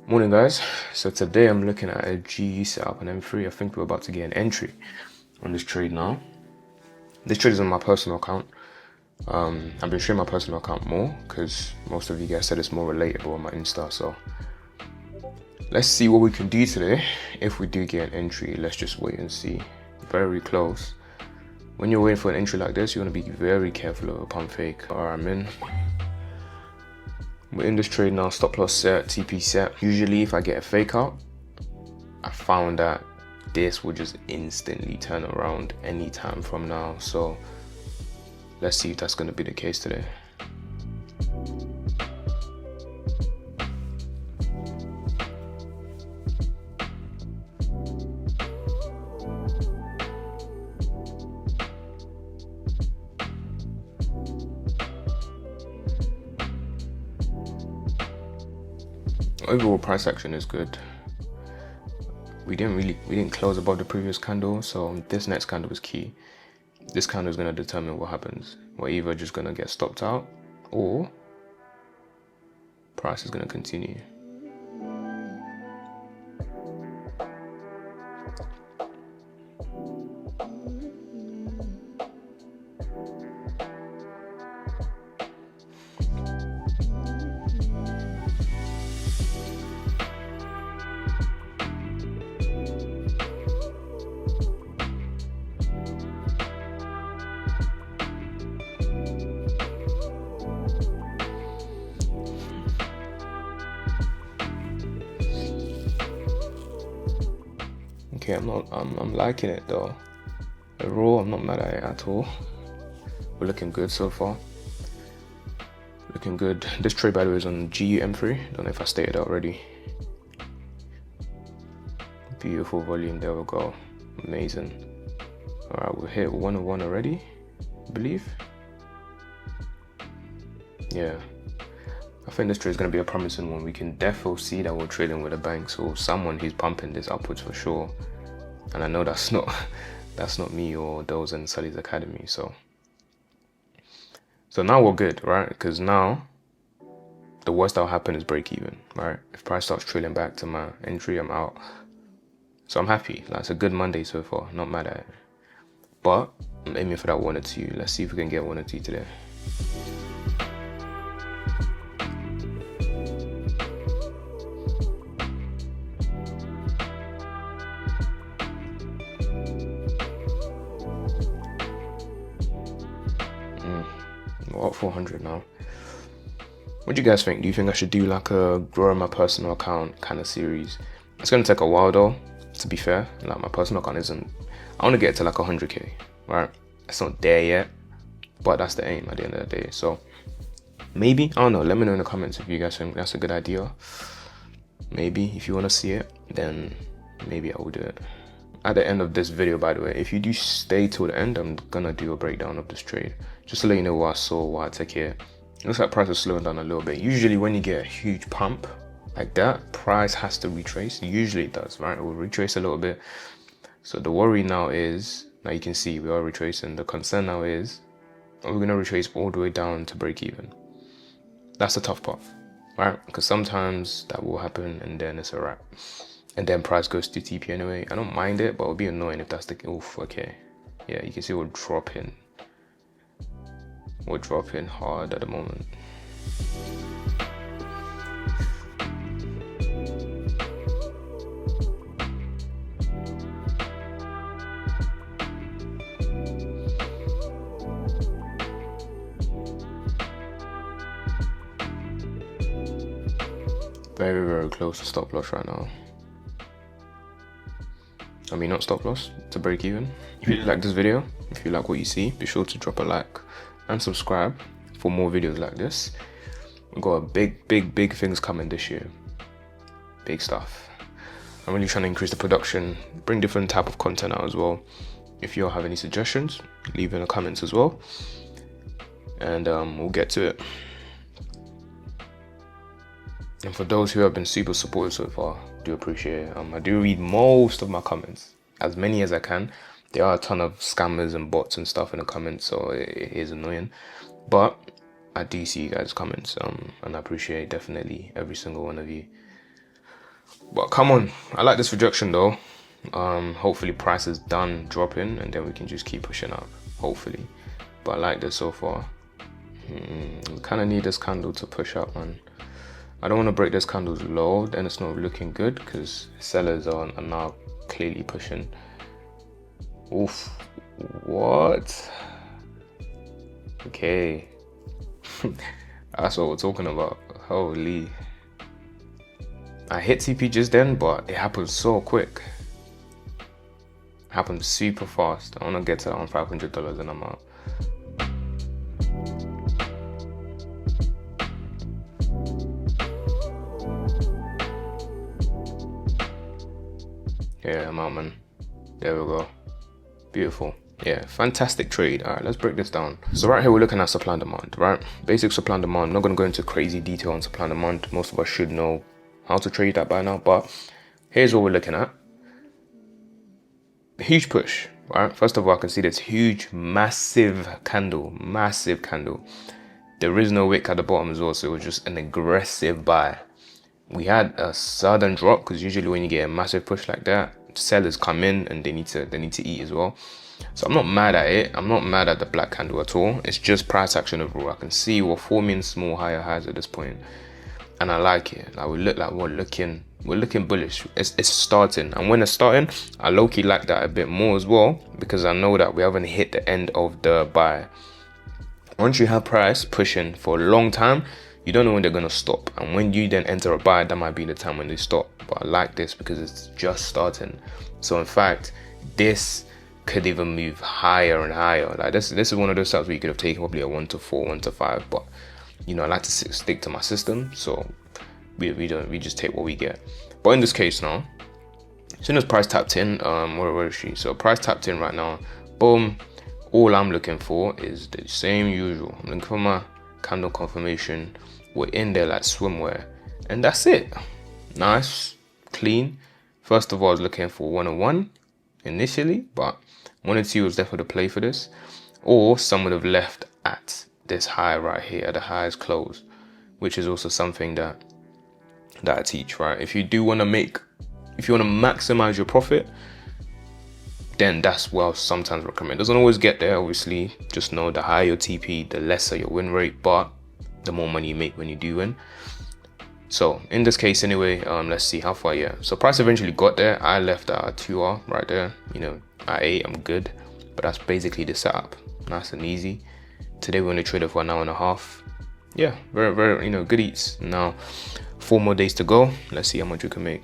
Morning guys, so today I'm looking at a GU setup and M3. I think we're about to get an entry on this trade now. This trade is on my personal account. I've been showing my personal account more because most of you guys said it's more relatable on my Insta, so let's see what we can do today. If we do get an entry, let's just wait and see. Very close. When you're waiting for an entry like this, you want to be very careful of a pump fake. Alright, I'm in. We're in this trade now, stop loss set, TP set. Usually if I get a fake out, I found that this will just instantly turn around anytime from now. So let's see if that's going to be the case today. Overall price action is good. We didn't close above the previous candle, so this next candle is key. This candle is going to determine what happens. We're either just going to get stopped out or price is going to continue. Okay, I'm liking it though. Overall, I'm not mad at it at all. We're looking good so far. Looking good. This trade, by the way, is on GU M3. Don't know if I stated it already. Beautiful volume. There we go. Amazing. All right, we've hit 101 already, I believe. Yeah. I think this trade is going to be a promising one. We can definitely see that we're trading with a bank, so someone who's pumping this upwards for sure. And I know that's not me or those in Sully's Academy. So now we're good, right? Because now the worst that'll happen is break even, right? If price starts trailing back to my entry, I'm out. So I'm happy. Like, it's a good Monday so far. Not mad at it. But I'm aiming for that 1 or 2. Let's see if we can get 1 or 2 today. We're at 400 now. What do you guys think? Do you think I should do like a grow my personal account kind of series? It's going to take a while though, to be fair. Like, my personal account isn't, I want to get to like 100k, right? It's not there yet, but that's the aim at the end of the day. So maybe, I don't know, let me know in the comments if you guys think that's a good idea. Maybe if you want to see it, then maybe I will do it. At the end of this video, by the way, if you do stay till the end, I'm gonna do a breakdown of this trade just to let you know what I saw, what I took here. It looks like price is slowing down a little bit. Usually when you get a huge pump like that, price has to retrace. Usually it does, right? It will retrace a little bit. So the worry now is, now you can see we are retracing. The concern now is, are we gonna retrace all the way down to break even? That's the tough part, right? Because sometimes that will happen and then it's a wrap. And then price goes to TP anyway. I don't mind it, but it'll be annoying if that's the, oof, okay. Yeah, you can see we're dropping. We're dropping hard at the moment. Very, very close to stop loss right now. I mean, not stop loss, to break even. If you like this video, if you like what you see, be sure to drop a like and subscribe for more videos like this. We've got big things coming this year. Big stuff. I'm really trying to increase the production, bring different type of content out as well. If you all have any suggestions, leave in the comments as well. And we'll get to it. And for those who have been super supportive so far, do appreciate it. I do read most of my comments, as many as I can. There are a ton of scammers and bots and stuff in the comments, so it is annoying. But I do see you guys' comments, and I appreciate definitely every single one of you. But come on, I like this rejection though. Hopefully price is done dropping and then we can just keep pushing up, hopefully. But I like this so far. We kind of need this candle to push up, man. I don't want to break this candle's low, then it's not looking good because sellers are now clearly pushing. Oof, what? Okay. That's what we're talking about. Holy. I hit TP just then, but it happened so quick. It happened super fast. I want to get to that on $500 and I'm out. Yeah, I'm out, man. There we go. Beautiful. Yeah, fantastic trade. All right, let's break this down. So right here, we're looking at supply and demand, right? Basic supply and demand. I'm not going to go into crazy detail on supply and demand. Most of us should know how to trade that by now, but here's what we're looking at. Huge push, right? First of all, I can see this huge, massive candle. There is no wick at the bottom as well, so it was just an aggressive buy. We had a sudden drop because usually when you get a massive push like that, sellers come in and they need to eat as well. So I'm not mad at it. I'm not mad at the black candle at all. It's just price action overall. I can see we're forming small higher highs at this point, and I like it. Like we look like we're looking bullish. It's starting, and when it's starting, I low-key like that a bit more as well because I know that we haven't hit the end of the buy. Once you have price pushing for a long time, you don't know when they're gonna stop, and when you then enter a buy, that might be the time when they stop. But I like this because it's just starting. So in fact, this could even move higher and higher. Like this is one of those steps where you could have taken probably a 1 to 4, 1 to 5, but you know, I like to stick to my system, so we just take what we get. But in this case now, as soon as price tapped in, where is she? So price tapped in right now, boom. All I'm looking for is the same usual. I'm looking for my candle confirmation. We're in there like swimwear, and that's it. Nice, clean. First of all, I was looking for 101 initially, but 102 was definitely the play for this, or some would have left at this high right here at the highest close, which is also something that I teach, right? If you want to maximize your profit, then that's what I'll sometimes recommend. Doesn't always get there, obviously. Just know the higher your TP, the lesser your win rate, but the more money you make when you do win. So in this case anyway, let's see how far. Yeah, so price eventually got there. I left at 2R right there, you know, at 8 I'm good, but that's basically the setup. Nice and easy. Today we're only traded for an hour and a half. Yeah, very, very, you know, good eats. Now 4 more days to go. Let's see how much we can make.